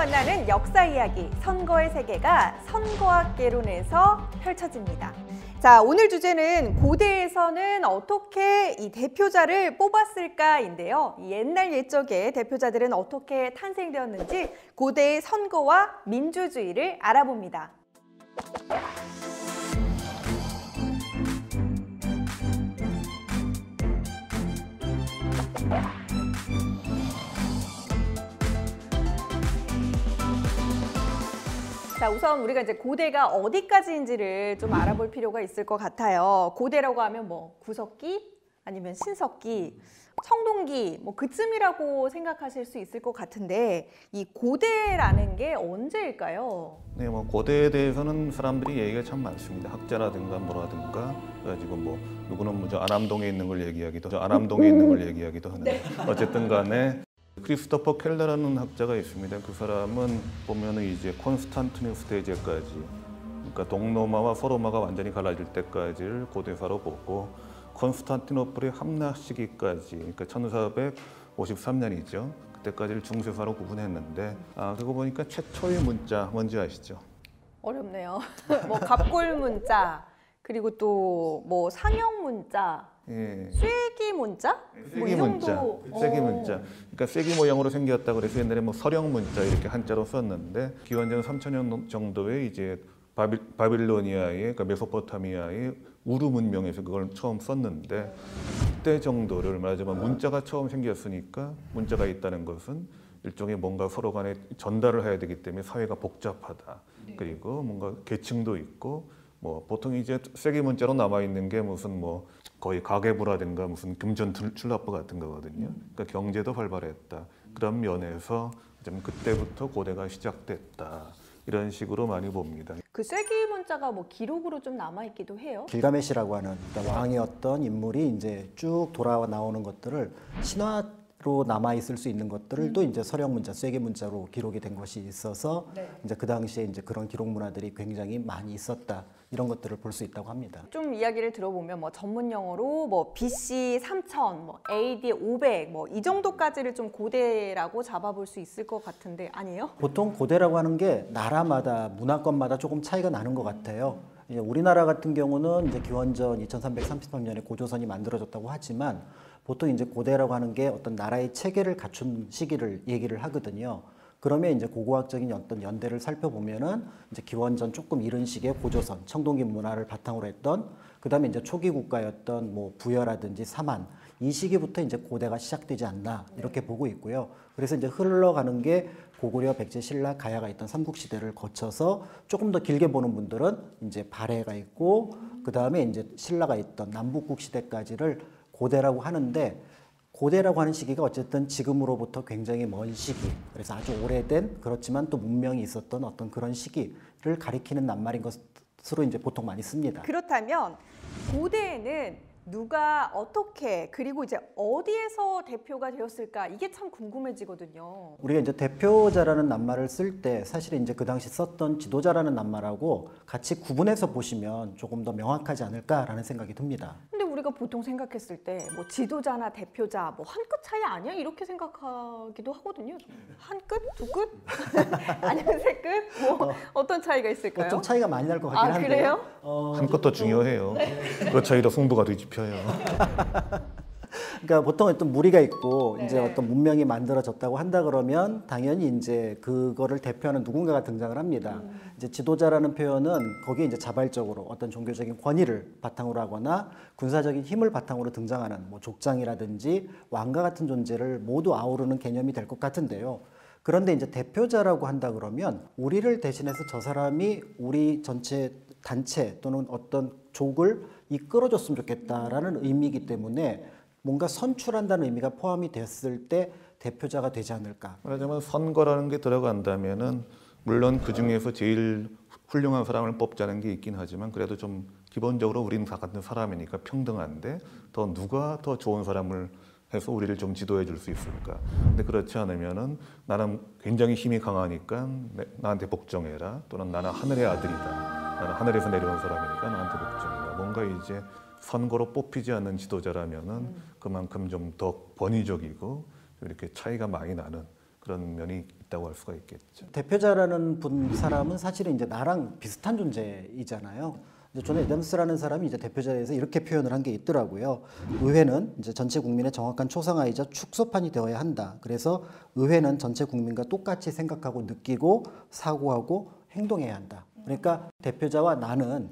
만나는 역사 이야기, 선거의 세계가 선거학개론에서 펼쳐집니다. 자, 오늘 주제는 고대에서는 어떻게 이 대표자를 뽑았을까인데요. 옛날 옛적의 대표자들은 어떻게 탄생되었는지 고대의 선거와 민주주의를 알아봅니다. 자, 우선 우리가 이제 고대가 어디까지인지를 좀 알아볼 필요가 있을 것 같아요. 고대라고 하면 뭐 구석기 아니면 신석기, 청동기 뭐 그쯤이라고 생각하실 수 있을 것 같은데 이 고대라는 게 언제일까요? 네, 뭐 고대에 대해서는 사람들이 얘기가 참 많습니다. 학자라든가 뭐라든가 그래가지고 뭐 누구는 뭐 저 아람동에 있는 걸 얘기하기도 하는데 어쨌든 간에 크리스토퍼 켈러라는 학자가 있습니다. 그 사람은 보면은 이제 콘스탄티누스 대제까지, 그러니까 동로마와 서로마가 완전히 갈라질 때까지를 고대사로 보고 콘스탄티노플의 함락 시기까지, 그러니까 1453년이죠. 그때까지를 중세사로 구분했는데, 그거 보니까 최초의 문자 뭔지 아시죠? 어렵네요. 뭐 갑골 문자, 그리고 또 뭐 상형 문자, 예. 쇠기 문자? 쇠기 문자, 쇠기 문자. 그러니까 쇠기 모양으로 생겼다고 그래서 옛날에 뭐 서령 문자 이렇게 한자로 썼는데 기원전 3000년 정도에 이제 바빌로니아의, 그러니까 메소포타미아의 우르 문명에서 그걸 처음 썼는데 그때 정도를 말하자면 문자가 처음 생겼으니까 문자가 있다는 것은 일종의 뭔가 서로 간에 전달을 해야 되기 때문에 사회가 복잡하다. 그리고 뭔가 계층도 있고 뭐 보통 이제 쇠기 문자로 남아 있는 게 무슨 뭐 거의 가계부라든가 무슨 금전 출납부 같은 거거든요. 그러니까 경제도 활발했다. 그런 면에서 좀 그때부터 고대가 시작됐다. 이런 식으로 많이 봅니다. 그 쇠기 문자가 뭐 기록으로 좀 남아 있기도 해요. 길가메시라고 하는 그러니까 왕이었던 인물이 이제 쭉 돌아 나오는 것들을 신화로 남아 있을 수 있는 것들을 또 이제 서령 문자, 쇠기 문자로 기록이 된 것이 있어서 이제 그 당시에 이제 그런 기록 문화들이 굉장히 많이 있었다. 이런 것들을 볼 수 있다고 합니다. 좀 이야기를 들어보면 뭐 전문 용어로 뭐 BC 3000, 뭐 AD 500, 뭐 이 정도까지를 좀 고대라고 잡아볼 수 있을 것 같은데 아니에요? 보통 고대라고 하는 게 나라마다 문화권마다 조금 차이가 나는 것 같아요. 이제 우리나라 같은 경우는 이제 기원전 2333년에 고조선이 만들어졌다고 하지만 보통 이제 고대라고 하는 게 어떤 나라의 체계를 갖춘 시기를 얘기를 하거든요. 그러면 이제 고고학적인 어떤 연대를 살펴보면은 이제 기원전 조금 이른 시기에 고조선, 청동기 문화를 바탕으로 했던, 그다음에 이제 초기 국가였던 뭐 부여라든지 사만, 이 시기부터 이제 고대가 시작되지 않나 이렇게 보고 있고요. 그래서 이제 흘러가는 게 고구려, 백제, 신라, 가야가 있던 삼국시대를 거쳐서 조금 더 길게 보는 분들은 이제 발해가 있고 그다음에 이제 신라가 있던 남북국 시대까지를 고대라고 하는데, 고대라고 하는 시기가 어쨌든 지금으로부터 굉장히 먼 시기, 그래서 아주 오래된 그렇지만 또 문명이 있었던 어떤 그런 시기를 가리키는 낱말인 것으로 이제 보통 많이 씁니다. 그렇다면 고대에는 누가 어떻게 그리고 이제 어디에서 대표가 되었을까 이게 참 궁금해지거든요. 우리가 이제 대표자라는 낱말을 쓸 때 사실은 이제 그 당시 썼던 지도자라는 낱말하고 같이 구분해서 보시면 조금 더 명확하지 않을까라는 생각이 듭니다. 근데 우리가 보통 생각했을 때 뭐 지도자나 대표자 뭐 한 끗 차이 아니야? 이렇게 생각하기도 하거든요. 한 끗? 두 끗? 아니면 세 끗? 뭐 어떤 차이가 있을까요? 좀 차이가 많이 날 것 같긴 한데요. 그래요? 한 것도 중요해요. 그 차이로 승부가 뒤집혀요. 그러니까 보통 어떤 무리가 있고 이제 네. 어떤 문명이 만들어졌다고 한다 그러면 당연히 이제 그거를 대표하는 누군가가 등장을 합니다. 이제 지도자라는 표현은 거기에 이제 자발적으로 어떤 종교적인 권위를 바탕으로 하거나 군사적인 힘을 바탕으로 등장하는 뭐 족장이라든지 왕과 같은 존재를 모두 아우르는 개념이 될 것 같은데요. 그런데 이제 대표자라고 한다 그러면 우리를 대신해서 저 사람이 우리 전체 단체 또는 어떤 족을 이끌어줬으면 좋겠다라는 의미이기 때문에 뭔가 선출한다는 의미가 포함이 됐을 때 대표자가 되지 않을까. 말하자면 선거라는 게 들어간다면은 물론 그 중에서 제일 훌륭한 사람을 뽑자는 게 있긴 하지만 그래도 좀 기본적으로 우리는 다 같은 사람이니까 평등한데 더 누가 더 좋은 사람을 해서 우리를 좀 지도해 줄 수 있을까. 근데 그렇지 않으면은 나는 굉장히 힘이 강하니까 나한테 복종해라, 또는 나는 하늘의 아들이다, 나는 하늘에서 내려온 사람이니까 나한테 복종해라. 뭔가 이제 선거로 뽑히지 않는 지도자라면은 그만큼 좀 더 권위적이고 이렇게 차이가 많이 나는 그런 면이 있다고 할 수가 있겠죠. 대표자라는 사람은 사실은 이제 나랑 비슷한 존재이잖아요. 존 애덤스라는 사람이 이제 대표자에 대해서 이렇게 표현을 한 게 있더라고요. 의회는 이제 전체 국민의 정확한 초상화이자 축소판이 되어야 한다. 그래서 의회는 전체 국민과 똑같이 생각하고 느끼고 사고하고 행동해야 한다. 그러니까 대표자와 나는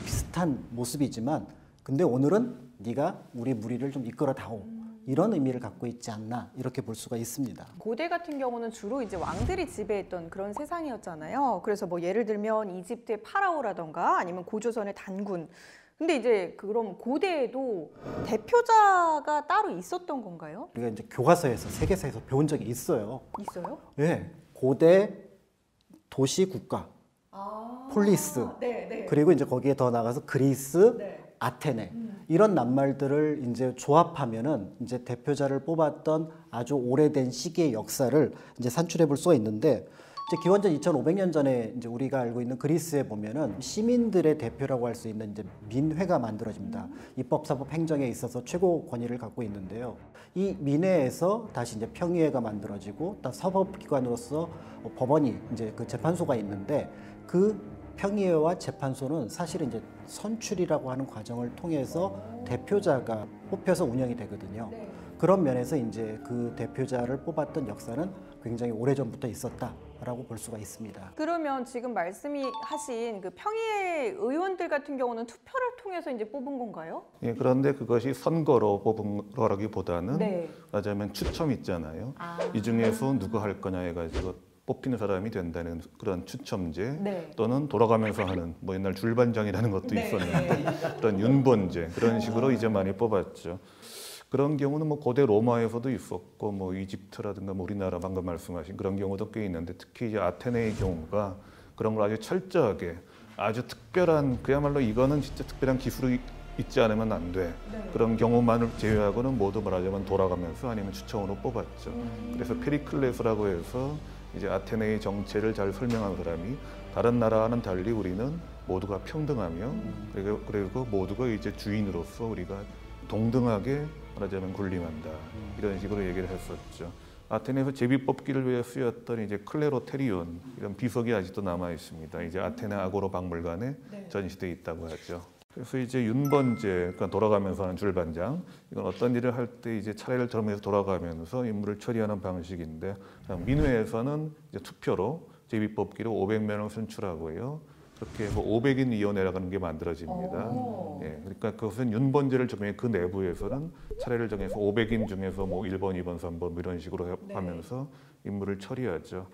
비슷한 모습이지만 근데 오늘은 네가 우리 무리를 좀 이끌어 다오. 이런 의미를 갖고 있지 않나 이렇게 볼 수가 있습니다. 고대 같은 경우는 주로 이제 왕들이 지배했던 그런 세상이었잖아요. 그래서 뭐 예를 들면 이집트의 파라오라던가 아니면 고조선의 단군. 근데 이제 그럼 고대에도 대표자가 따로 있었던 건가요? 우리가 이제 교과서에서 세계사에서 배운 적이 있어요. 있어요? 네, 고대 도시 국가, 폴리스, 네. 그리고 이제 거기에 더 나가서 그리스, 네. 아테네 이런 낱말들을 이제 조합하면은 이제 대표자를 뽑았던 아주 오래된 시기의 역사를 이제 산출해 볼 수가 있는데 이제 기원전 2,500년 전에 이제 우리가 알고 있는 그리스에 보면은 시민들의 대표라고 할 수 있는 이제 민회가 만들어집니다. 입법, 사법, 행정에 있어서 최고 권위를 갖고 있는데요. 이 민회에서 다시 이제 평의회가 만들어지고 또 사법기관으로서 법원이 이제 그 재판소가 있는데 그 평의회와 재판소는 사실은 이제 선출이라고 하는 과정을 통해서 대표자가 뽑혀서 운영이 되거든요. 네. 그런 면에서 이제 그 대표자를 뽑았던 역사는 굉장히 오래전부터 있었다라고 볼 수가 있습니다. 그러면 지금 말씀하신 그 평의회 의원들 같은 경우는 투표를 통해서 이제 뽑은 건가요? 예, 그런데 그것이 선거로 뽑은 거라기보다는 네. 말하자면 추첨 있잖아요. 아. 이 중에서 누구 할 거냐 해가지고 뽑히는 사람이 된다는 그런 추첨제 네. 또는 돌아가면서 하는 뭐 옛날 줄반장이라는 것도 네. 있었는데 그런 윤번제 그런 식으로 이제 많이 뽑았죠. 그런 경우는 뭐 고대 로마에서도 있었고 뭐 이집트라든가 뭐 우리나라 방금 말씀하신 그런 경우도 꽤 있는데 특히 이제 아테네의 경우가 그런 걸 아주 철저하게 아주 특별한 그야말로 이거는 진짜 특별한 기술이 있지 않으면 안 돼. 네. 그런 경우만을 제외하고는 모두 말하자면 돌아가면서 아니면 추첨으로 뽑았죠. 그래서 페리클레스라고 해서 이제 아테네의 정체를 잘 설명한 사람이 다른 나라와는 달리 우리는 모두가 평등하며 그리고 모두가 이제 주인으로서 우리가 동등하게 말하자면 군림한다 이런 식으로 얘기를 했었죠. 아테네에서 제비 뽑기를 위해 쓰였던 이제 클레로테리온 이런 비석이 아직도 남아 있습니다. 이제 아테네 아고로 박물관에 네. 전시돼 있다고 하죠. 그래서 이제 윤번제, 그러니까 돌아가면서 하는 줄반장, 이건 어떤 일을 할 때 이제 차례를 점해서 돌아가면서 임무를 처리하는 방식인데 민회에서는 이제 투표로 제비 뽑기로 500명을 선출하고요. 그렇게 해서 500인 위원회라는 게 만들어집니다. 예, 그러니까 그것은 윤번제를 정해 그 내부에서는 차례를 정해서 500인 중에서 뭐 1번, 2번, 3번 뭐 이런 식으로 하면서 임무를 처리하죠.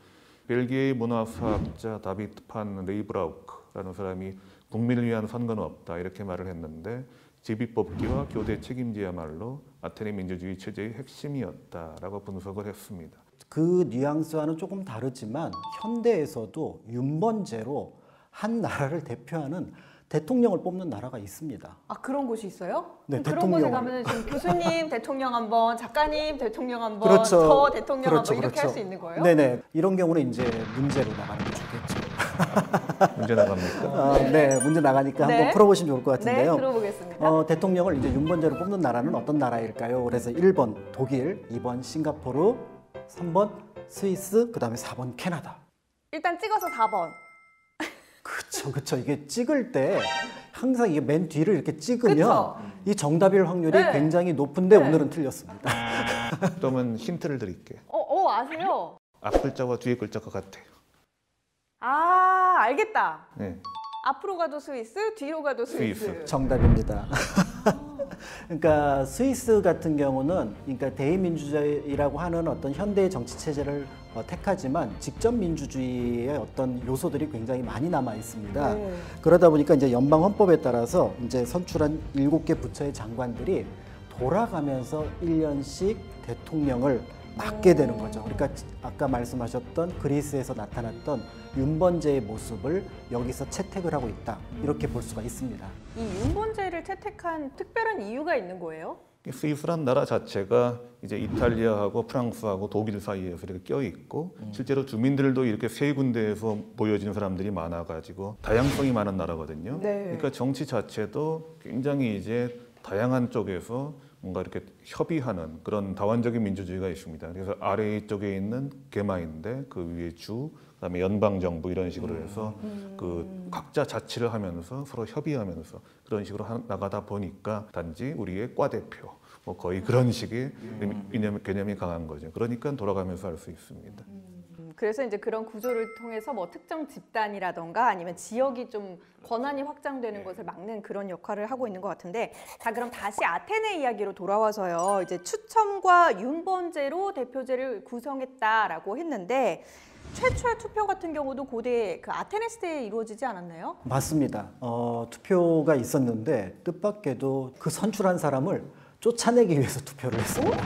벨기에의 문화사학자 다비드 판 레이브라우크라는 사람이 국민을 위한 선거는 없다 이렇게 말을 했는데 제비뽑기와 교대 책임제야말로 아테네 민주주의 체제의 핵심이었다라고 분석을 했습니다. 그 뉘앙스와는 조금 다르지만 현대에서도 윤번제로 한 나라를 대표하는 대통령을 뽑는 나라가 있습니다. 아 그런 곳이 있어요? 네, 그런 곳에 대통령을. 가면 지금 교수님 대통령 한번, 작가님 대통령 한번, 그렇죠. 저 대통령 그렇죠, 한번 이렇게 그렇죠. 할 수 있는 거예요? 네네. 이런 경우는 이제 문제로 나가는 게 좋겠죠. 문제 나갑니까? 네, 문제 나가니까 네. 한번 풀어보시면 좋을 것 네, 같은데요. 들어보겠습니다. 대통령을 이제 윤번제로 뽑는 나라는 어떤 나라일까요? 그래서 1번 독일, 2번 싱가포르, 3번 스위스, 그다음에 4번 캐나다. 일단 찍어서 4번. 그렇죠. 이게 찍을 때 항상 이게 맨 뒤를 이렇게 찍으면 그쵸? 이 정답일 확률이 네. 굉장히 높은데 네. 오늘은 틀렸습니다. 그러면 힌트를 드릴게요. 아세요? 앞 글자와 뒤에 글자가 같아요. 아, 알겠다. 네. 앞으로 가도 스위스, 뒤로 가도 스위스. 스위스. 정답입니다. 그러니까 스위스 같은 경우는 그러니까 대의민주주의라고 하는 어떤 현대의 정치 체제를 택하지만 직접 민주주의의 어떤 요소들이 굉장히 많이 남아 있습니다. 네. 그러다 보니까 이제 연방 헌법에 따라서 이제 선출한 7개 부처의 장관들이 돌아가면서 1년씩 대통령을 맡게 되는 거죠. 그러니까 아까 말씀하셨던 그리스에서 나타났던 윤번제의 모습을 여기서 채택을 하고 있다. 이렇게 볼 수가 있습니다. 이 윤번제를 채택한 특별한 이유가 있는 거예요? 스위스란 나라 자체가 이제 이탈리아하고 프랑스하고 독일 사이에서 이렇게 껴 있고 실제로 주민들도 이렇게 세 군데에서 모여진 사람들이 많아가지고 다양성이 많은 나라거든요. 네. 그러니까 정치 자체도 굉장히 이제 다양한 쪽에서 뭔가 이렇게 협의하는 그런 다원적인 민주주의가 있습니다. 그래서 아래 쪽에 있는 개마인데 그 위에 주, 그다음에 연방 정부 이런 식으로 해서 그 각자 자치를 하면서 서로 협의하면서 그런 식으로 나가다 보니까 단지 우리의 과 대표 뭐 거의 그런 식의 개념이 강한 거죠. 그러니까 돌아가면서 할 수 있습니다. 그래서 이제 그런 구조를 통해서 뭐 특정 집단이라던가 아니면 지역이 좀 권한이 확장되는 것을 막는 그런 역할을 하고 있는 것 같은데, 자 그럼 다시 아테네 이야기로 돌아와서요. 이제 추첨과 윤번제로 대표제를 구성했다라고 했는데 최초의 투표 같은 경우도 고대 그 아테네 시대에 이루어지지 않았나요? 맞습니다. 투표가 있었는데 뜻밖에도 그 선출한 사람을 쫓아내기 위해서 투표를 했습니다.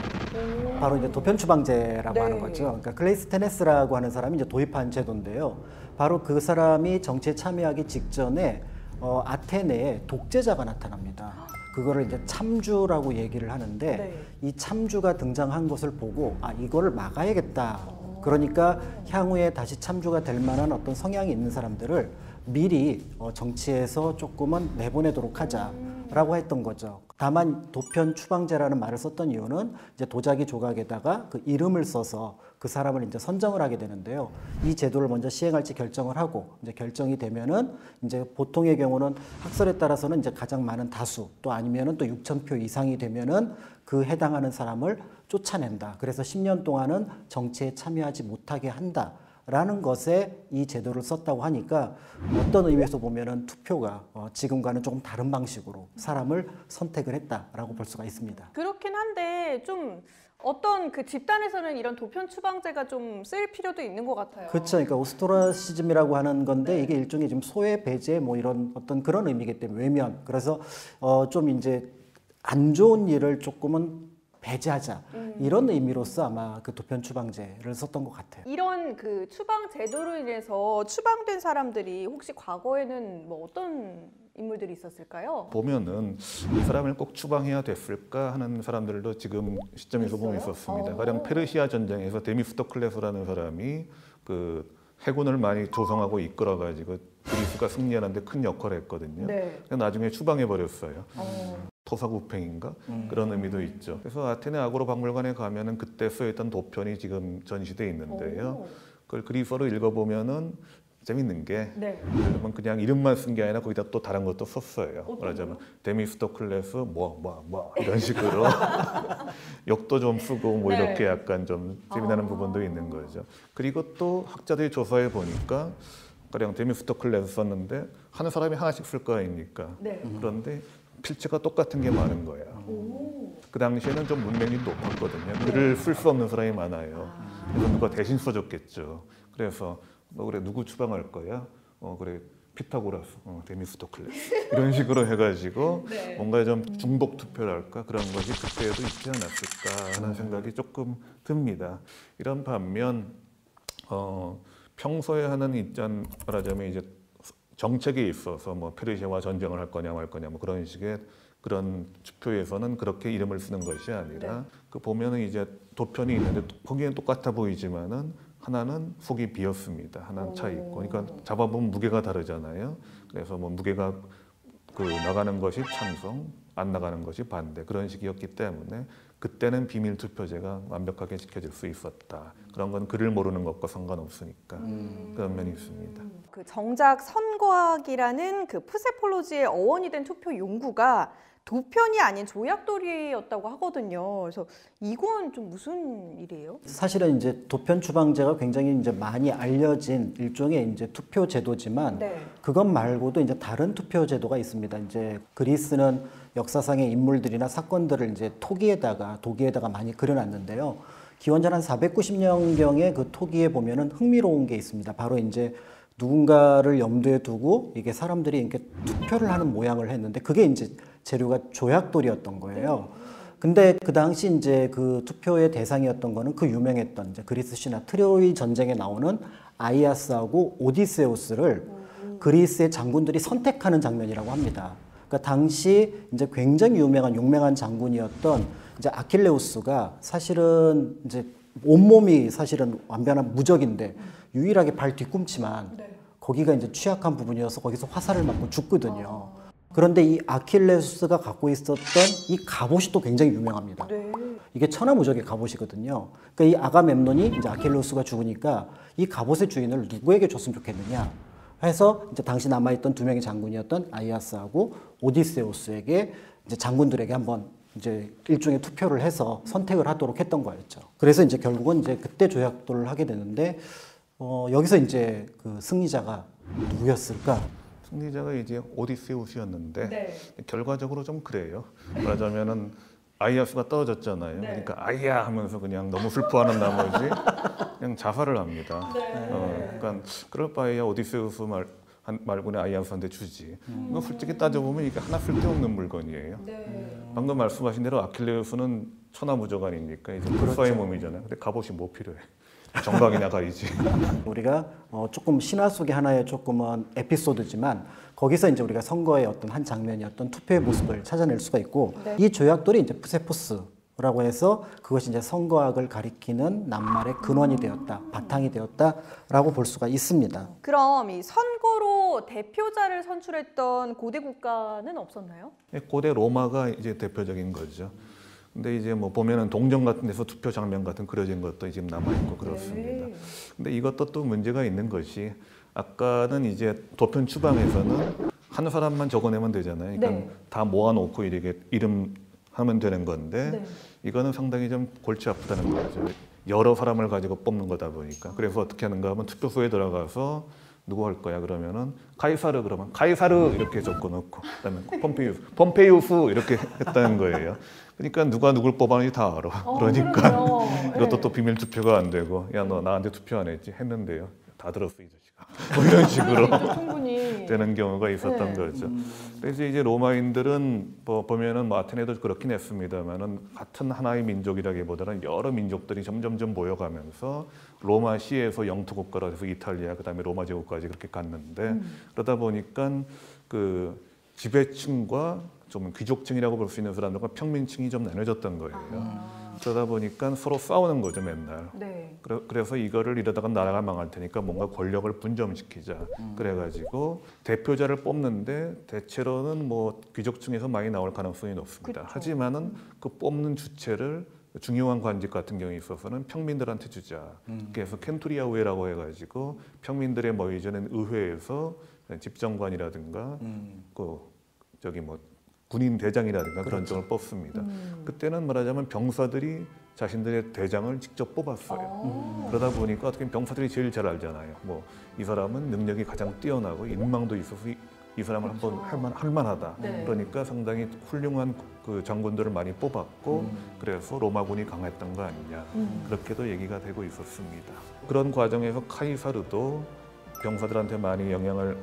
바로 이제 도편추방제라고 네. 하는 거죠. 그러니까 클레이스테네스라고 하는 사람이 이제 도입한 제도인데요. 바로 그 사람이 정치에 참여하기 직전에 아테네에 독재자가 나타납니다. 그거를 이제 참주라고 얘기를 하는데 네. 이 참주가 등장한 것을 보고 이거를 막아야겠다. 그러니까 향후에 다시 참주가 될 만한 어떤 성향이 있는 사람들을 미리 정치에서 조금은 내보내도록 하자라고 했던 거죠. 다만 도편 추방제라는 말을 썼던 이유는 이제 도자기 조각에다가 그 이름을 써서 그 사람을 이제 선정을 하게 되는데요. 이 제도를 먼저 시행할지 결정을 하고 이제 결정이 되면은 이제 보통의 경우는 학설에 따라서는 이제 가장 많은 다수 또 아니면은 또 6,000표 이상이 되면은 그 해당하는 사람을 쫓아낸다. 그래서 10년 동안은 정치에 참여하지 못하게 한다. 라는 것에 이 제도를 썼다고 하니까 어떤 의미에서 보면은 투표가 지금과는 조금 다른 방식으로 사람을 선택을 했다라고 볼 수가 있습니다. 그렇긴 한데 좀 어떤 그 집단에서는 이런 도편 추방제가 좀 쓸 필요도 있는 것 같아요. 그렇죠. 그러니까 오스트라시즘이라고 하는 건데 이게 일종의 지금 소외 배제 뭐 이런 어떤 그런 의미이기 때문에 외면. 그래서 좀 이제 안 좋은 일을 조금은 배제하자 이런 의미로서 아마 그 도편 추방제를 썼던 것 같아요. 이런 그 추방 제도로 인해서 추방된 사람들이 혹시 과거에는 뭐 어떤 인물들이 있었을까요? 보면은 이 사람을 꼭 추방해야 됐을까 하는 사람들도 지금 시점에서 보면 있었습니다. 가령 페르시아 전쟁에서 데미스토클레스라는 사람이 그 해군을 많이 조성하고 이끌어가지고 그리스가 승리하는데 큰 역할을 했거든요. 네. 나중에 추방해 버렸어요. 토사구팽인가 그런 의미도 있죠. 그래서 아테네 아고라 박물관에 가면은 그때 쓰였던 도편이 지금 전시돼 있는데요. 그걸 그리스어로 읽어보면은 재밌는 게 네. 그러면 그냥 이름만 쓴 게 아니라 거기다 또 다른 것도 썼어요. 말하자면 데미스토클레스 뭐 이런 식으로 역도 좀 쓰고 뭐 네. 이렇게 약간 좀 재미나는 부분도 있는 거죠. 그리고 또 학자들이 조사해 보니까 가령 데미스토클레스 썼는데 하는 사람이 하나씩 쓸 거 아닙니까? 네. 그런데 필체가 똑같은 게 많은 거야. 그 당시에는 좀 문맹이 높았거든요. 글을 쓸 수 없는 사람이 많아요. 그래서 누가 대신 써줬겠죠. 그래서 너 그래 누구 추방할 거야? 그래 피타고라스, 데미스토클레스 이런 식으로 해가지고 네. 뭔가 좀 중복 투표를 할까 그런 것이 그때도 있지 않았을까 하는 생각이 조금 듭니다. 이런 반면 평소에 하는 입장 말하자면 이제 정책에 있어서 뭐 페르시아와 전쟁을 할 거냐 말 거냐 뭐 그런 식의 그런 투표에서는 그렇게 이름을 쓰는 것이 아니라 네. 그 보면은 이제 도편이 있는데 보기에는 똑같아 보이지만은 하나는 속이 비었습니다. 하나는 차 있고, 그러니까 잡아보면 무게가 다르잖아요. 그래서 뭐 무게가 그 나가는 것이 찬성, 안 나가는 것이 반대 그런 식이었기 때문에 그때는 비밀 투표제가 완벽하게 지켜질 수 있었다. 그런 건 글을 모르는 것과 상관없으니까 그런 면이 있습니다. 그 정작 선거학이라는 그 푸세폴로지의 어원이 된 투표 용구가 도편이 아닌 조약돌이였다고 하거든요. 그래서 이건 좀 무슨 일이에요? 사실은 이제 도편 추방제가 굉장히 이제 많이 알려진 일종의 이제 투표 제도지만 네. 그것 말고도 이제 다른 투표 제도가 있습니다. 이제 그리스는 역사상의 인물들이나 사건들을 이제 도기에다가 많이 그려놨는데요. 기원전 한 490년경에 그 토기에 보면은 흥미로운 게 있습니다. 바로 이제 누군가를 염두에 두고 이게 사람들이 이렇게 투표를 하는 모양을 했는데 그게 이제 재료가 조약돌이었던 거예요. 근데 그 당시 이제 그 투표의 대상이었던 거는 그 유명했던 이제 그리스 신화 트로이 전쟁에 나오는 아이아스하고 오디세우스를 그리스의 장군들이 선택하는 장면이라고 합니다. 그러니까 당시 이제 굉장히 유명한 용맹한 장군이었던 이제 아킬레우스가 사실은 이제 온몸이 사실은 완벽한 무적인데 유일하게 발 뒤꿈치만 거기가 이제 취약한 부분이어서 거기서 화살을 맞고 죽거든요. 그런데 이 아킬레우스가 갖고 있었던 이 갑옷이 또 굉장히 유명합니다. 네. 이게 천하무적의 갑옷이거든요. 그러니까 이 아가멤논이 이제 아킬레우스가 죽으니까 이 갑옷의 주인을 누구에게 줬으면 좋겠느냐 해서 이제 당시 남아있던 두 명의 장군이었던 아이아스하고 오디세우스에게 이제 장군들에게 한번 이제 일종의 투표를 해서 선택을 하도록 했던 거였죠. 그래서 이제 결국은 이제 그때 조약도를 하게 되는데 여기서 이제 그 승리자가 누구였을까? 승리자가 이제 오디세우스였는데 네. 결과적으로 좀 그래요. 말하자면은 아이아스가 떨어졌잖아요. 네. 그러니까 아이야 하면서 그냥 너무 슬퍼하는 나머지 그냥 자살을 합니다. 그러니까 그럴 바에야 오디세우스 말고는 아이아스한테 주지. 이거 솔직히 따져보면 이게 하나 쓸데없는 물건이에요. 방금 말씀하신 대로 아킬레우스는 천하무적 아닙니까? 이제 불사의 몸이잖아요. 근데 갑옷이 뭐 필요해? 정강이나 가이지. 우리가 조금 신화 속의 하나의 조금은 에피소드지만 거기서 이제 우리가 선거의 어떤 한 장면이었던 투표의 모습을 찾아낼 수가 있고 네. 이 조약돌이 이제 푸세포스라고 해서 그것이 이제 선거학을 가리키는 낱말의 근원이 되었다, 바탕이 되었다라고 볼 수가 있습니다. 그럼 이 선거로 대표자를 선출했던 고대 국가는 없었나요? 고대 로마가 이제 대표적인 거죠. 근데 이제 뭐 보면은 동정 같은 데서 투표 장면 같은 그려진 것도 지금 남아 있고 그렇습니다. 네. 근데 이것도 또 문제가 있는 것이 아까는 이제 도편 추방에서는 한 사람만 적어내면 되잖아요. 그러니까 네. 다 모아놓고 이렇게 이름 하면 되는 건데 네. 이거는 상당히 좀 골치 아프다는 거죠. 여러 사람을 가지고 뽑는 거다 보니까. 그래서 어떻게 하는가 하면 투표소에 들어가서 누구 할 거야 그러면은 카이사르 그러면 카이사르 이렇게 적어놓고 그다음에 폼페이우스 이렇게 했다는 거예요. 그러니까 누가 누굴 뽑았는지 다 알아. 그러니까 그러네요. 이것도 네. 또 비밀 투표가 안 되고 야 너 나한테 투표 안 했지 했는데요. 다 들었어 이 자식아. 뭐 이런 식으로 충분히 되는 경우가 있었던 네. 거죠. 그래서 이제 로마인들은 뭐 보면은 뭐 아테네도 그렇긴 했습니다만은 같은 하나의 민족이라기보다는 여러 민족들이 점점점 모여가면서 로마시에서 영토 국가로 해서 이탈리아 그다음에 로마 제국까지 그렇게 갔는데 그러다 보니까 그 지배층과 좀 귀족층이라고 볼 수 있는 사람들과 평민층이 좀 나눠졌던 거예요. 그러다 보니까 서로 싸우는 거죠 맨날. 네. 그래서 이거를 이러다가 나라가 망할 테니까 뭔가 권력을 분점시키자. 그래가지고 대표자를 뽑는데 대체로는 뭐 귀족층에서 많이 나올 가능성이 높습니다. 그쵸. 하지만은 그 뽑는 주체를 중요한 관직 같은 경우에 있어서는 평민들한테 주자. 그래서 켄투리아 의회라고 해가지고 평민들의 모이자는 의회에서 집정관이라든가 그 저기 뭐 군인 대장이라든가 그런 쪽을 뽑습니다. 그때는 말하자면 병사들이 자신들의 대장을 직접 뽑았어요. 그러다 보니까 어떻게 병사들이 제일 잘 알잖아요. 뭐 이 사람은 능력이 가장 뛰어나고 인망도 있어서 이 사람을 한번 할만하다. 네. 그러니까 상당히 훌륭한 그 장군들을 많이 뽑았고 그래서 로마군이 강했던 거 아니냐. 그렇게도 얘기가 되고 있었습니다. 그런 과정에서 카이사르도 병사들한테 많이 영향을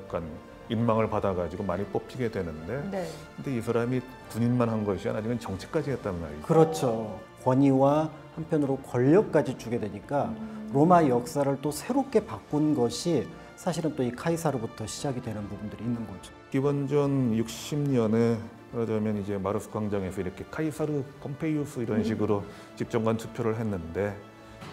인망을 받아가지고 많이 뽑히게 되는데 네. 근데 이 사람이 군인만 한 것이 아니라 정치까지 했단 말이죠. 그렇죠. 권위와 한편으로 권력까지 주게 되니까 로마 역사를 또 새롭게 바꾼 것이 사실은 또 이 카이사르부터 시작이 되는 부분들이 있는 거죠. 기원전 60년에 그러자면 이제 마르스 광장에서 이렇게 카이사르 폼페이우스 이런 식으로 집정관 투표를 했는데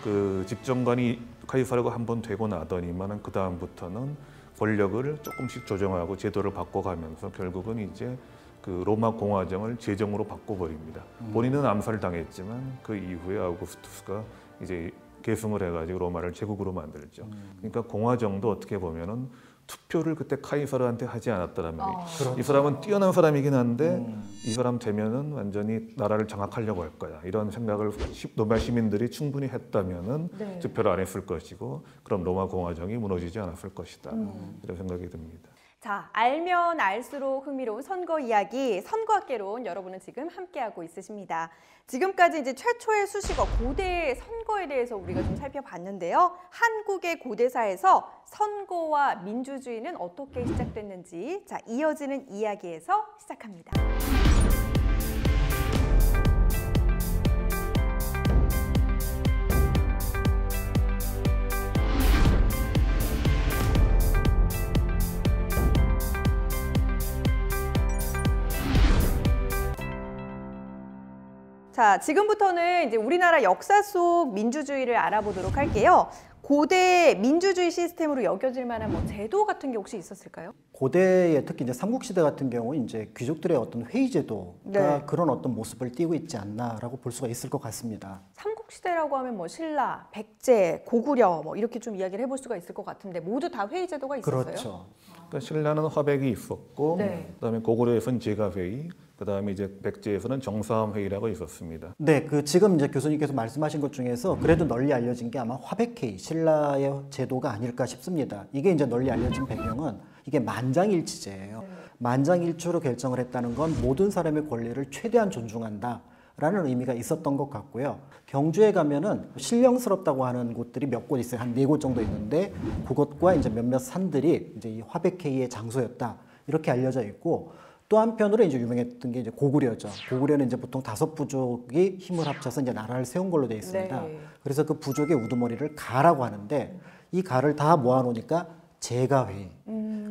그 집정관이 카이사르가 한번 되고 나더니만은 그 다음부터는 권력을 조금씩 조정하고 제도를 바꿔가면서 결국은 이제 그 로마 공화정을 제정으로 바꿔버립니다. 본인은 암살당했지만 그 이후에 아우구스투스가 이제 계승을 해가지고 로마를 제국으로 만들죠. 그러니까 공화정도 어떻게 보면은 투표를 그때 카이사르한테 하지 않았다는 말이에요. 이 사람은 뛰어난 사람이긴 한데 이 사람 되면은 완전히 나라를 장악하려고 할 거야. 이런 생각을 로마 시민들이 충분히 했다면은 네. 투표를 안 했을 것이고 그럼 로마 공화정이 무너지지 않았을 것이다. 이런 생각이 듭니다. 자, 알면 알수록 흥미로운 선거 이야기, 선거학개론 여러분은 지금 함께하고 있으십니다. 지금까지 이제 최초의 수식어 고대 선거에 대해서 우리가 좀 살펴봤는데요. 한국의 고대사에서 선거와 민주주의는 어떻게 시작됐는지 자, 이어지는 이야기에서 시작합니다. 자, 지금부터는 이제 우리나라 역사 속 민주주의를 알아보도록 할게요. 고대 민주주의 시스템으로 여겨질 만한 뭐 제도 같은 게 혹시 있었을까요? 고대에 특히 이제 삼국시대 같은 경우 이제 귀족들의 어떤 회의제도가 네. 그런 어떤 모습을 띠고 있지 않나라고 볼 수가 있을 것 같습니다. 삼국시대라고 하면 뭐 신라, 백제, 고구려 뭐 이렇게 좀 이야기를 해볼 수가 있을 것 같은데 모두 다 회의제도가 있었어요? 그렇죠. 그러니까 신라는 화백이 있었고, 네. 그다음에 고구려에서는 제가회의, 그다음에 이제 백제에서는 정사회의라고 있었습니다. 네, 그 지금 이제 교수님께서 말씀하신 것 중에서 그래도 널리 알려진 게 아마 화백회의, 신라의 제도가 아닐까 싶습니다. 이게 이제 널리 알려진 배경은 이게 만장일치제예요. 만장일치로 결정을 했다는 건 모든 사람의 권리를 최대한 존중한다. 라는 의미가 있었던 것 같고요. 경주에 가면은 신령스럽다고 하는 곳들이 몇 곳 있어요. 한 4곳 정도 있는데 그것과 이제 몇몇 산들이 이제 이 화백회의의 장소였다. 이렇게 알려져 있고 또 한편으로 이제 유명했던 게 이제 고구려죠. 고구려는 이제 보통 5부족이 힘을 합쳐서 이제 나라를 세운 걸로 되어 있습니다. 네. 그래서 그 부족의 우두머리를 가라고 하는데 이 가를 다 모아놓으니까 제가회의.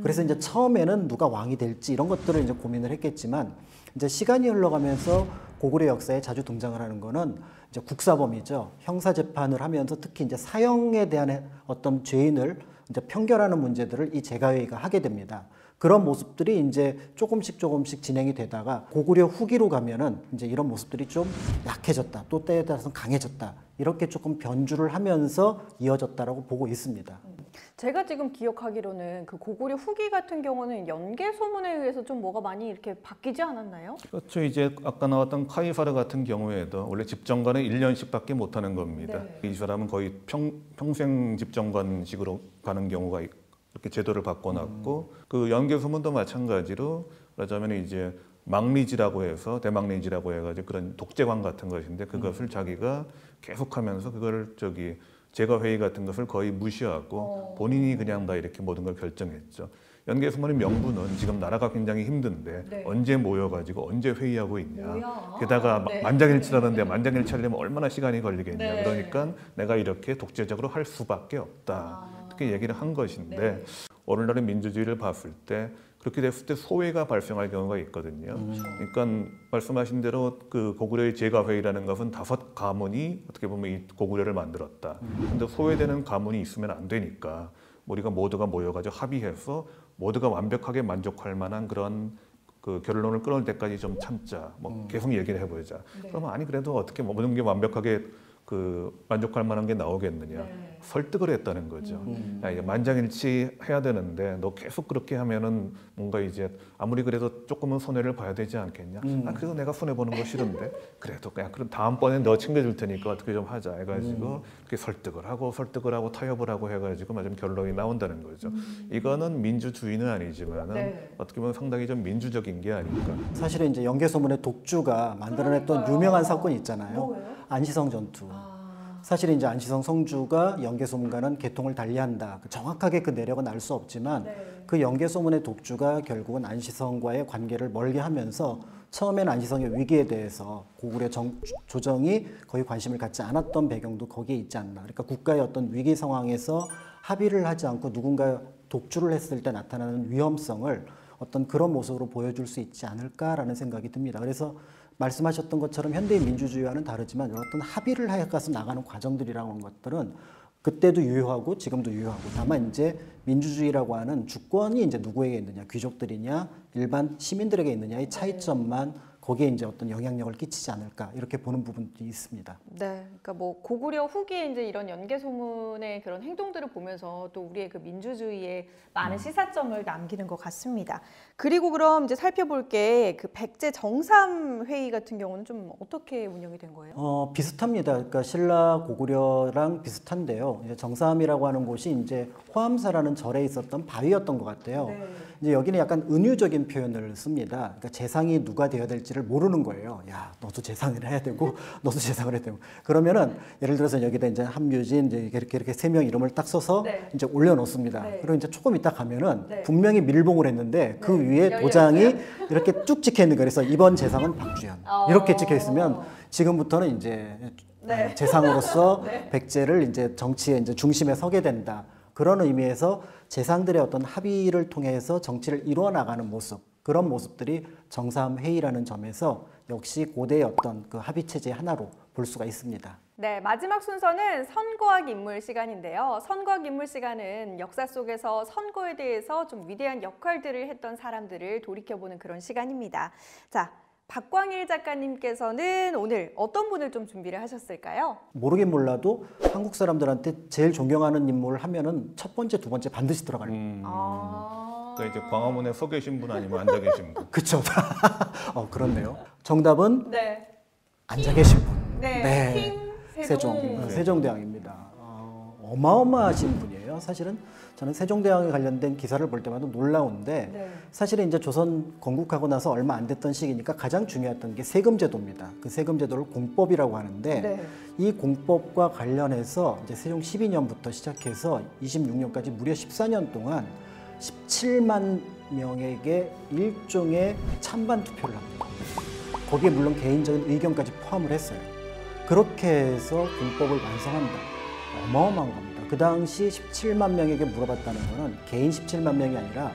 그래서 이제 처음에는 누가 왕이 될지 이런 것들을 이제 고민을 했겠지만 이제 시간이 흘러가면서 고구려 역사에 자주 등장을 하는 거는 이제 국사범이죠. 형사 재판을 하면서 특히 이제 사형에 대한 어떤 죄인을 이제 편결하는 문제들을 이 제가회의가 하게 됩니다. 그런 모습들이 이제 조금씩 진행이 되다가 고구려 후기로 가면은 이제 이런 모습들이 좀 약해졌다. 또 때에 따라서 강해졌다. 이렇게 조금 변주를 하면서 이어졌다라고 보고 있습니다. 제가 지금 기억하기로는 그 고구려 후기 같은 경우는 연개 소문에 의해서 좀 뭐가 많이 이렇게 바뀌지 않았나요? 그렇죠. 이제 아까 나왔던 카이사르 같은 경우에도 원래 집정관은 1년씩밖에 못하는 겁니다. 네. 이 사람은 거의 평생 집정관식으로 가는 경우가 이렇게 제도를 바꿔놨고 그 연개 소문도 마찬가지로 그러자면 이제 망리지라고 해서 대망리지라고 해가지고 그런 독재관 같은 것인데 그것을 자기가 계속하면서 그걸 제가회의 같은 것을 거의 무시하고 본인이 그냥 다 이렇게 모든 걸 결정했죠. 연개소문의 명분은 지금 나라가 굉장히 힘든데 네. 언제 모여가지고 언제 회의하고 있냐. 뭐야? 게다가 네. 만장일치라는데 만장일치 하려면 얼마나 시간이 걸리겠냐. 네. 그러니까 내가 이렇게 독재적으로 할 수밖에 없다. 이렇게 얘기를 한 것인데 오늘날의 민주주의를 봤을 때 그렇게 됐을 때 소외가 발생할 경우가 있거든요. 그러니까 말씀하신 대로 그 고구려의 제가회의라는 것은 5가문이 어떻게 보면 이 고구려를 만들었다. 근데 소외되는 가문이 있으면 안 되니까 우리가 모두가 모여가지고 합의해서 모두가 완벽하게 만족할 만한 그런 그 결론을 끊을 때까지 좀 참자. 뭐 계속 얘기를 해보자. 그러면 아니 그래도 어떻게 모든 게 완벽하게 그 만족할 만한 게 나오겠느냐. 설득을 했다는 거죠. 야, 이제 만장일치 해야 되는데 너 계속 그렇게 하면은 뭔가 이제 아무리 그래도 조금은 손해를 봐야 되지 않겠냐. 아, 그래도 내가 손해 보는 거 싫은데 그래도 그냥 그럼 다음번에 너 챙겨줄 테니까 어떻게 좀 하자 해가지고 그렇게 설득을 하고 타협을 하고 해가지고 맞으면 결론이 나온다는 거죠. 이거는 민주주의는 아니지만은 어떻게 보면 상당히 좀 민주적인 게 아닐까. 사실은 이제 연개소문의 독주가 만들어냈던 유명한 사건이 있잖아요. 안시성 전투. 사실 이제 안시성 성주가 연개소문과는 계통을 달리한다. 정확하게 그 내력은 알 수 없지만 그 연개소문의 독주가 결국은 안시성과의 관계를 멀게 하면서 처음에는 안시성의 위기에 대해서 고구려 조정이 거의 관심을 갖지 않았던 배경도 거기에 있지 않나. 그러니까 국가의 어떤 위기 상황에서 합의를 하지 않고 누군가 독주를 했을 때 나타나는 위험성을 어떤 그런 모습으로 보여줄 수 있지 않을까라는 생각이 듭니다. 그래서 말씀하셨던 것처럼 현대의 민주주의와는 다르지만 어떤 합의를 해가서 나가는 과정들이라는 것들은 그때도 유효하고 지금도 유효하고 다만 이제 민주주의라고 하는 주권이 이제 누구에게 있느냐 귀족들이냐 일반 시민들에게 있느냐의 차이점만 거기에 이제 어떤 영향력을 끼치지 않을까 이렇게 보는 부분도 있습니다. 네, 그러니까 뭐 고구려 후기에 이제 이런 연개 소문의 그런 행동들을 보면서 또 우리의 그 민주주의에 많은 시사점을 남기는 것 같습니다. 그리고 그럼 이제 살펴볼 게 그 백제 정삼 회의 같은 경우는 좀 어떻게 운영이 된 거예요? 비슷합니다. 그러니까 신라 고구려랑 비슷한데요. 이제 정삼이라고 하는 곳이 이제 호암사라는 절에 있었던 바위였던 것 같아요. 이제 여기는 약간 은유적인 표현을 씁니다. 그러니까 재상이 누가 되어야 될지를 모르는 거예요. 야, 너도 재상을 해야 되고, 너도 재상을 해야 되고. 그러면은 예를 들어서 여기다 이제 함유진 이제 이렇게 3명 이름을 딱 써서 이제 올려놓습니다. 그리고 이제 조금 있다 가면은 분명히 밀봉을 했는데 그 위에 도장이 이렇게 쭉 찍혀 있는 거예요. 그래서 이번 재상은 박주현 이렇게 찍혀 있으면 지금부터는 이제 재상으로서 백제를 이제 정치의 이제 중심에 서게 된다. 그런 의미에서 재상들의 어떤 합의를 통해서 정치를 이루어 나가는 모습, 그런 모습들이 정삼회의라는 점에서 역시 고대의 어떤 그 합의 체제의 하나로 볼 수가 있습니다. 네, 마지막 순서는 선거학 인물 시간인데요. 선거학 인물 시간은 역사 속에서 선거에 대해서 좀 위대한 역할들을 했던 사람들을 돌이켜보는 그런 시간입니다. 자, 박광일 작가님께서는 오늘 어떤 분을 좀 준비를 하셨을까요? 모르긴 몰라도 한국 사람들한테 제일 존경하는 인물을 하면은 첫 번째, 두 번째 반드시 들어가요. 그러니까 이제 광화문에 서 계신 분 아니면 앉아 계신 분. 그쵸? 그렇네요. 정답은 네. 앉아 계신 분. 네. 킹 세종. 세종대왕입니다. 어마어마하신 분이에요. 사실은 저는 세종대왕에 관련된 기사를 볼 때마다 놀라운데 네. 사실은 이제 조선 건국하고 나서 얼마 안 됐던 시기니까 가장 중요했던 게 세금제도입니다. 그 세금제도를 공법이라고 하는데 네. 이 공법과 관련해서 이제 세종 12년부터 시작해서 26년까지 무려 14년 동안 17만 명에게 일종의 찬반 투표를 합니다. 거기에 물론 개인적인 의견까지 포함을 했어요. 그렇게 해서 공법을 완성한다. 어마어마한 겁니다. 그 당시 17만 명에게 물어봤다는 거는 개인 17만 명이 아니라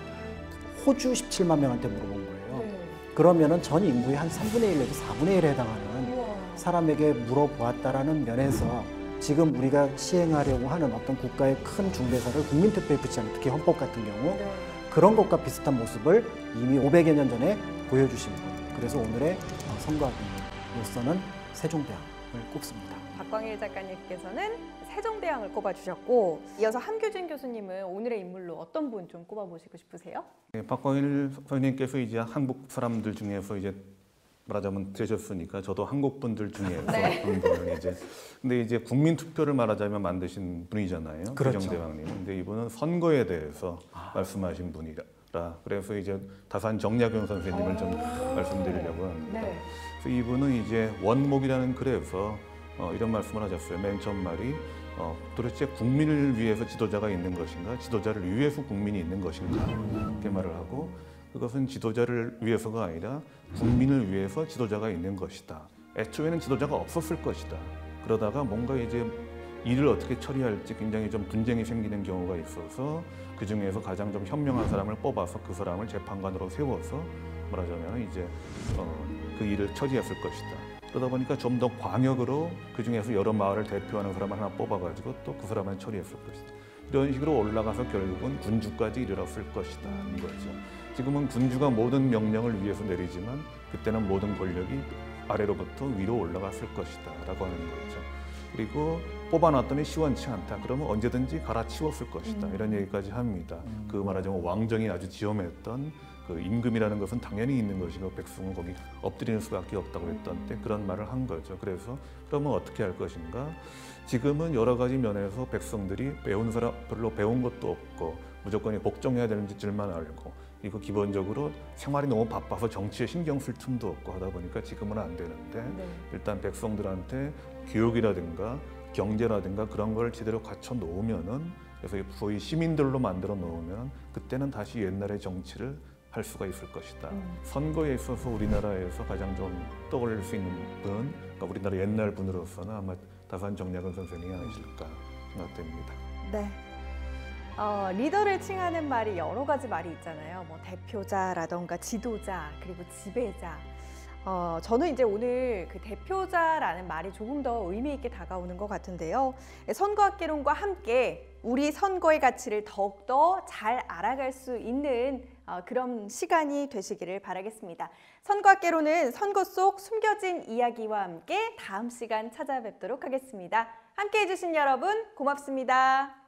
호주 17만 명한테 물어본 거예요. 네. 그러면은 전 인구의 한 3분의 1 내지 4분의 1에 해당하는 우와. 사람에게 물어보았다라는 면에서 지금 우리가 시행하려고 하는 어떤 국가의 큰 중대사를 국민투표에 붙이는 특히 헌법 같은 경우 네. 그런 것과 비슷한 모습을 이미 500여 년 전에 보여주신 분. 그래서 오늘의 선거학인으로서는 세종대왕을 꼽습니다. 박광일 작가님께서는 세종대왕을 꼽아주셨고 이어서 함규진 교수님은 오늘의 인물로 어떤 분 좀 꼽아보시고 싶으세요? 네, 박광일 선생님께서 이제 한국 사람들 중에서 이제 말하자면 되셨으니까 저도 한국 분들 중에서 네. 한 분을 이제 근데 이제 국민 투표를 말하자면 만드신 분이잖아요. 그렇죠. 세종대왕님. 근데 이분은 선거에 대해서 말씀하신 분이라 그래서 이제 다산 정약용 선생님을 좀 말씀드리려고 합니다. 네. 그래서 이분은 이제 원목이라는 글에서 이런 말씀을 하셨어요. 맨 처음 말이 도대체 국민을 위해서 지도자가 있는 것인가, 지도자를 위해서 국민이 있는 것인가 이렇게 말을 하고 그것은 지도자를 위해서가 아니라 국민을 위해서 지도자가 있는 것이다. 애초에는 지도자가 없었을 것이다. 그러다가 뭔가 이제 일을 어떻게 처리할지 굉장히 좀 분쟁이 생기는 경우가 있어서 그 중에서 가장 좀 현명한 사람을 뽑아서 그 사람을 재판관으로 세워서 말하자면 이제 그 일을 처리했을 것이다. 그러다 보니까 좀 더 광역으로 그 중에서 여러 마을을 대표하는 사람을 하나 뽑아가지고 또 그 사람을 처리했을 것이다. 이런 식으로 올라가서 결국은 군주까지 이르렀을 것이다. 는 거죠. 지금은 군주가 모든 명령을 위해서 내리지만 그때는 모든 권력이 아래로부터 위로 올라갔을 것이다 라고 하는 거죠. 그리고 뽑아놨더니 시원치 않다. 그러면 언제든지 갈아치웠을 것이다. 이런 얘기까지 합니다. 그 말하자면 왕정이 아주 지엄했던 그 임금이라는 것은 당연히 있는 것이고 백성은 거기 엎드리는 수밖에 없다고 했던 때 그런 말을 한 거죠. 그래서 그러면 어떻게 할 것인가? 지금은 여러 가지 면에서 백성들이 배운 사람 별로 배운 것도 없고 무조건 복종해야 되는 짓들만 알고 그리고 기본적으로 생활이 너무 바빠서 정치에 신경 쓸 틈도 없고 하다 보니까 지금은 안 되는데 일단 백성들한테 교육이라든가 경제라든가 그런 걸 제대로 갖춰 놓으면은 그래서 소위 시민들로 만들어 놓으면 그때는 다시 옛날의 정치를 할 수가 있을 것이다. 선거에 있어서 우리나라에서 가장 좀 떠올릴 수 있는 분, 그러니까 우리나라 옛날 분으로서는 아마 다산 정약용 선생님이 아니실까 생각됩니다. 네. 리더를 칭하는 말이 여러 가지 말이 있잖아요. 뭐 대표자라던가 지도자 그리고 지배자. 저는 이제 오늘 그 대표자라는 말이 조금 더 의미 있게 다가오는 것 같은데요. 선거학개론과 함께 우리 선거의 가치를 더욱더 잘 알아갈 수 있는 그런 시간이 되시기를 바라겠습니다. 선거학개론은 선거 속 숨겨진 이야기와 함께 다음 시간 찾아뵙도록 하겠습니다. 함께 해주신 여러분 고맙습니다.